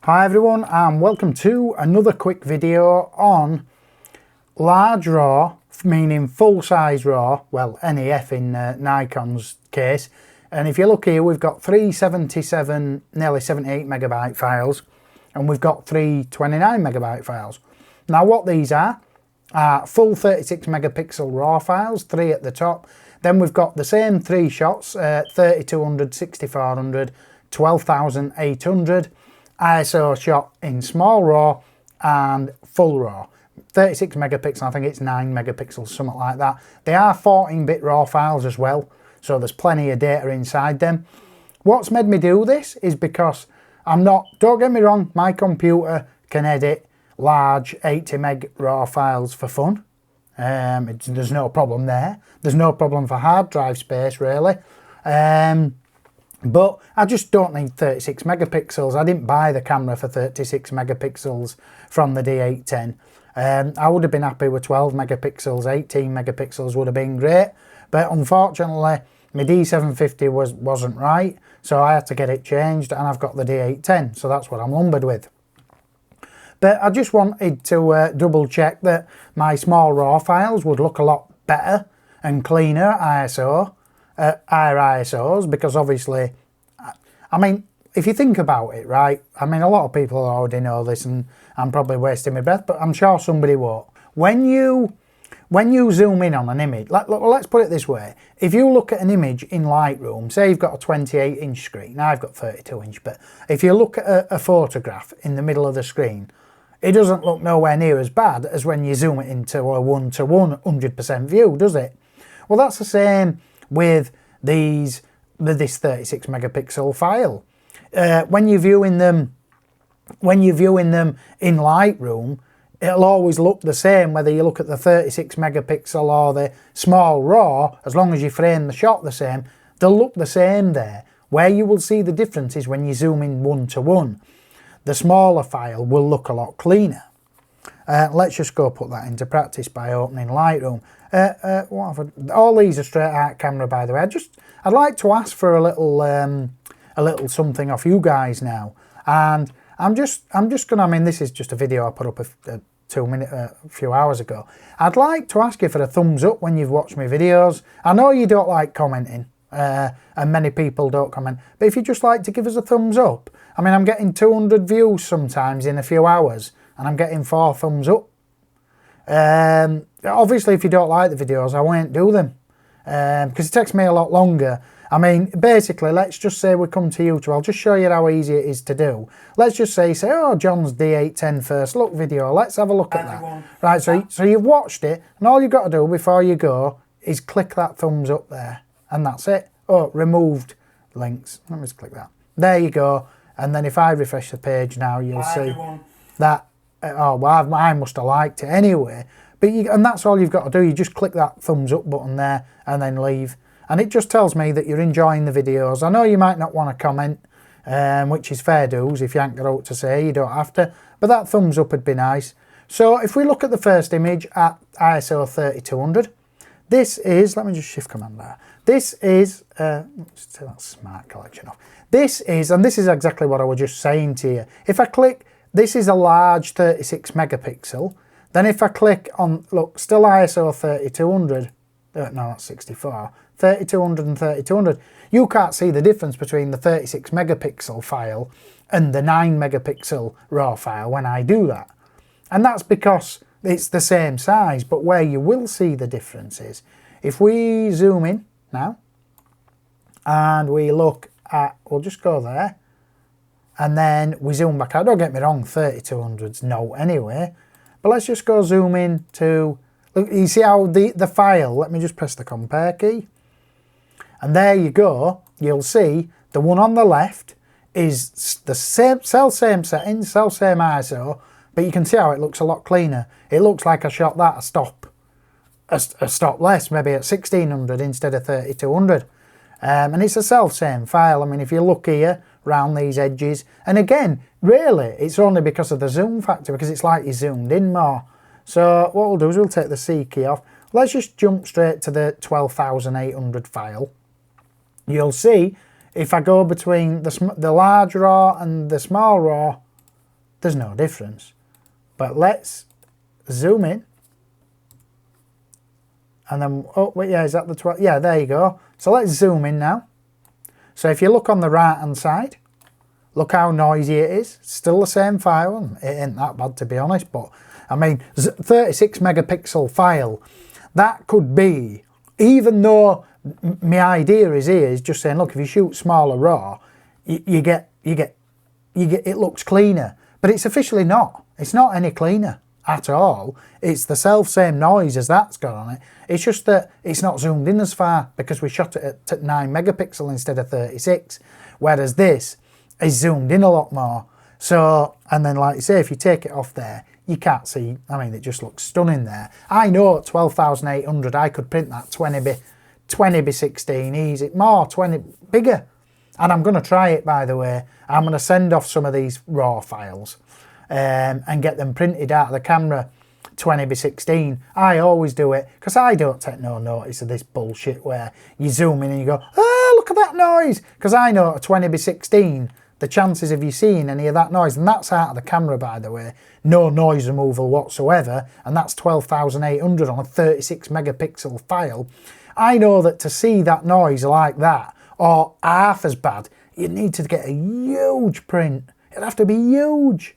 Hi everyone and welcome to another quick video on large RAW, meaning full size RAW, well NEF in Nikon's case. And if you look here, we've got 377, nearly 78 megabyte files, and we've got 329 megabyte files. Now what these are full 36 megapixel RAW files, 3 at the top. Then we've got the same 3 shots, 3200, 6400, 12800. ISO shot in small RAW and full RAW. 36 megapixel, I think it's 9 megapixels, something like that. They are 14-bit RAW files as well, so there's plenty of data inside them. What's made me do this is because don't get me wrong, my computer can edit large 80 meg RAW files for fun. There's no problem there. There's no problem for hard drive space really. But I just don't need 36 megapixels. I didn't buy the camera for 36 megapixels from the d810. I would have been happy with 12 megapixels, 18 megapixels would have been great. But unfortunately, my D750 wasn't right, so I had to get it changed, and I've got the d810, so that's what I'm lumbered with. But I just wanted to double check that my small RAW files would look a lot better and cleaner ISO. Higher ISOs, because obviously, I mean, if you think about it, right, I mean, a lot of people already know this and I'm probably wasting my breath, but I'm sure somebody won't. When you zoom in on an image, let's put it this way, if you look at an image in Lightroom, say you've got a 28-inch screen, now I've got 32-inch, but if you look at a photograph in the middle of the screen, it doesn't look nowhere near as bad as when you zoom it into a 1:1 100% view, does it? Well, that's the same with this 36 megapixel file. When you're viewing them in Lightroom, it'll always look the same whether you look at the 36 megapixel or the small RAW. As long as you frame the shot the same, they'll look the same there. Where you will see the difference is when you zoom in 1:1. The smaller file will look a lot cleaner. Let's just go put that into practice by opening Lightroom. All these are straight out camera, by the way. I'd like to ask for a little something off you guys now, and I'm just gonna. I mean, this is just a video I put up a few hours ago. I'd like to ask you for a thumbs up when you've watched my videos. I know you don't like commenting, and many people don't comment, but if you'd just like to give us a thumbs up. I mean, I'm getting 200 views sometimes in a few hours, and I'm getting 4 thumbs up. Obviously, if you don't like the videos, I won't do them, because it takes me a lot longer. I mean, basically, let's just say we come to YouTube. I'll just show you how easy it is to do. Let's just say, oh, John's D810 first look video. Let's have a look at that. Right, so you've watched it, and all you've got to do before you go is click that thumbs up there, and that's it. Oh, removed links. Let me just click that. There you go. And then if I refresh the page now, you'll see that. Oh, well, I must have liked it anyway. And that's all you've got to do. You just click that thumbs up button there and then leave. And it just tells me that you're enjoying the videos. I know you might not want to comment, which is fair dues. If you ain't got out to say, you don't have to. But that thumbs up would be nice. So if we look at the first image at ISO 3200, this is, let me just shift command there. This is, let's take that smart collection off. This is, and this is exactly what I was just saying to you. If I click, this is a large 36 megapixel. Then if I click on, look, still ISO 3200, no, that's 64, 3200 and 3200. You can't see the difference between the 36 megapixel file and the 9 megapixel RAW file when I do that. And that's because it's the same size, but where you will see the difference is, if we zoom in now, and we look at, we'll just go there, and then we zoom back out. Don't get me wrong, 3200's no anyway, but let's just go zoom in to, look, you see how the file, let me just press the compare key, and there you go. You'll see the one on the left is the same settings, same ISO, but you can see how it looks a lot cleaner. It looks like I shot that a stop less, maybe at 1600 instead of 3200. And it's a same file. I mean, if you look here around these edges, and again, really, it's only because of the zoom factor, because it's like you zoomed in more. So what we'll do is we'll take the C key off. Let's just jump straight to the 12,800 file. You'll see if I go between the large RAW and the small RAW, there's no difference. But let's zoom in. And then, oh, wait, yeah, is that the 12? Yeah, there you go. So let's zoom in now. So if you look on the right hand side, look how noisy it is. Still the same file. It ain't that bad, to be honest, but I mean, 36 megapixel file, that could be, even though my idea is here is just saying, look, if you shoot smaller RAW, you get it looks cleaner, but it's officially not. It's not any cleaner at all. It's the same noise as that's got on it. It's just that it's not zoomed in as far because we shot it at 9 megapixel instead of 36, whereas this is zoomed in a lot more. So, and then like you say, if you take it off there, you can't see. I mean, it just looks stunning there. I know at 12,800 I could print that 20x16 easy, more 20 bigger. And I'm going to try it, by the way. I'm going to send off some of these RAW files and get them printed out of the camera 20x16. I always do it because I don't take no notice of this bullshit where you zoom in and you go, oh, look at that noise. Because I know at 20x16, the chances of you seeing any of that noise, and that's out of the camera, by the way, no noise removal whatsoever, and that's 12,800 on a 36 megapixel file. I know that to see that noise like that, or half as bad, you need to get a huge print. It'd have to be huge.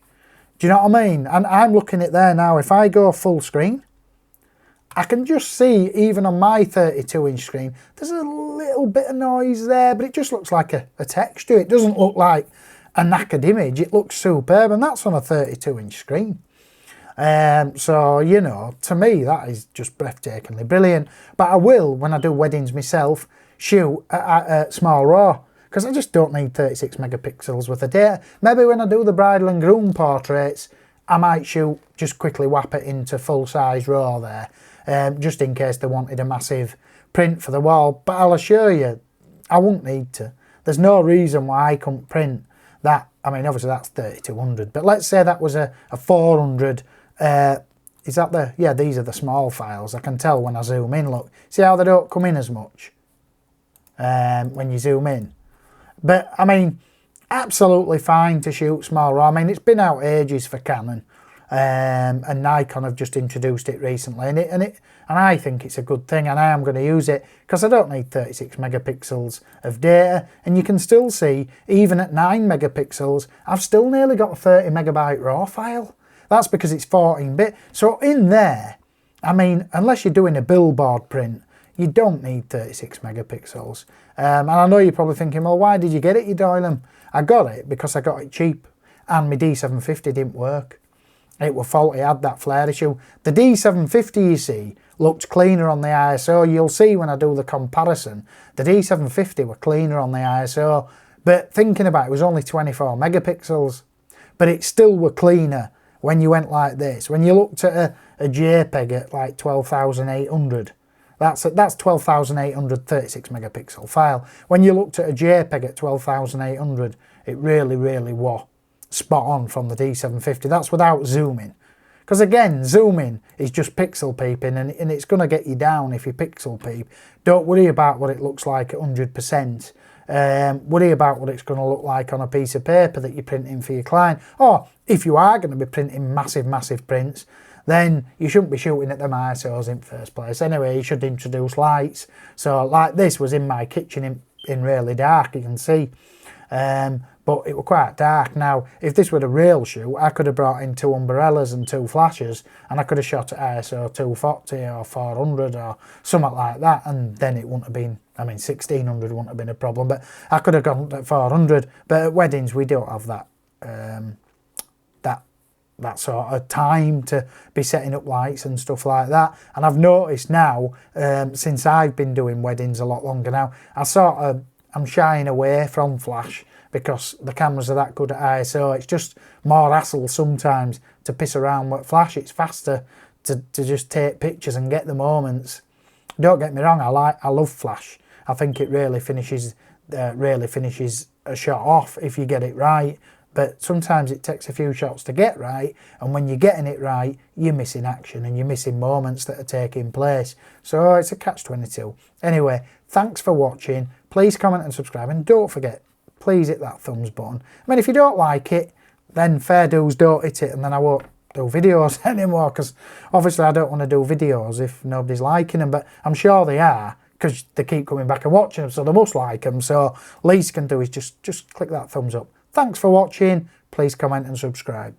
Do you know what I mean? And I'm looking at there now. If I go full screen, I can just see, even on my 32-inch screen, there's a little bit of noise there, but it just looks like a texture. It doesn't look like a knackered image. It looks superb, and that's on a 32-inch screen. So, you know, to me, that is just breathtakingly brilliant. But I will, when I do weddings myself, shoot at small RAW, because I just don't need 36 megapixels worth of data. Maybe when I do the bridal and groom portraits, I might shoot, just quickly whap it into full-size RAW there, just in case they wanted a massive print for the wall. But I'll assure you, I won't need to. There's no reason why I couldn't print that. I mean, obviously that's 3200, but let's say that was a 400. Is that the, yeah, these are the small files. I can tell when I zoom in, look. See how they don't come in as much when you zoom in? But, I mean, absolutely fine to shoot small RAW. I mean, it's been out ages for Canon, and Nikon have just introduced it recently, and I think it's a good thing, and I am going to use it because I don't need 36 megapixels of data, and you can still see, even at 9 megapixels, I've still nearly got a 30 megabyte RAW file. That's because it's 14-bit. So in there, I mean, unless you're doing a billboard print, you don't need 36 megapixels. And I know you're probably thinking, well, why did you get it, you Doylem? I got it because I got it cheap, and my D750 didn't work. It was faulty, it had that flare issue. The D750, you see, looked cleaner on the ISO. You'll see when I do the comparison, the D750 were cleaner on the ISO, but thinking about it, it was only 24 megapixels, but it still were cleaner when you went like this. When you looked at a JPEG at like 12,800, that's 12,800 36 megapixel file. When you looked at a JPEG at 12,800, it really, really was spot on from the D750. That's without zooming. Because again, zooming is just pixel peeping, and it's going to get you down if you pixel peep. Don't worry about what it looks like at 100%. Worry about what it's going to look like on a piece of paper that you're printing for your client. Or if you are going to be printing massive, massive prints, then you shouldn't be shooting at them ISOs in first place. Anyway, you should introduce lights. So like this was in my kitchen in really dark, you can see. But it was quite dark. Now, if this were a real shoot, I could have brought in 2 umbrellas and 2 flashes, and I could have shot at ISO 240 or 400 or something like that, and then it wouldn't have been, I mean, 1600 wouldn't have been a problem, but I could have gone at 400. But at weddings, we don't have that that sort of time to be setting up lights and stuff like that. And I've noticed now, since I've been doing weddings a lot longer now, I'm shying away from flash because the cameras are that good at ISO. It's just more hassle sometimes to piss around with flash. It's faster to just take pictures and get the moments. Don't get me wrong, I love flash. I think it really finishes a shot off if you get it right. But sometimes it takes a few shots to get right, and when you're getting it right, you're missing action and you're missing moments that are taking place. So it's a catch-22. Anyway, thanks for watching. Please comment and subscribe, and don't forget, please hit that thumbs button. I mean, if you don't like it, then fair dues, don't hit it, and then I won't do videos anymore, because obviously I don't want to do videos if nobody's liking them, but I'm sure they are, because they keep coming back and watching them, so they must like them. So least you can do is just click that thumbs up. Thanks for watching. Please comment and subscribe.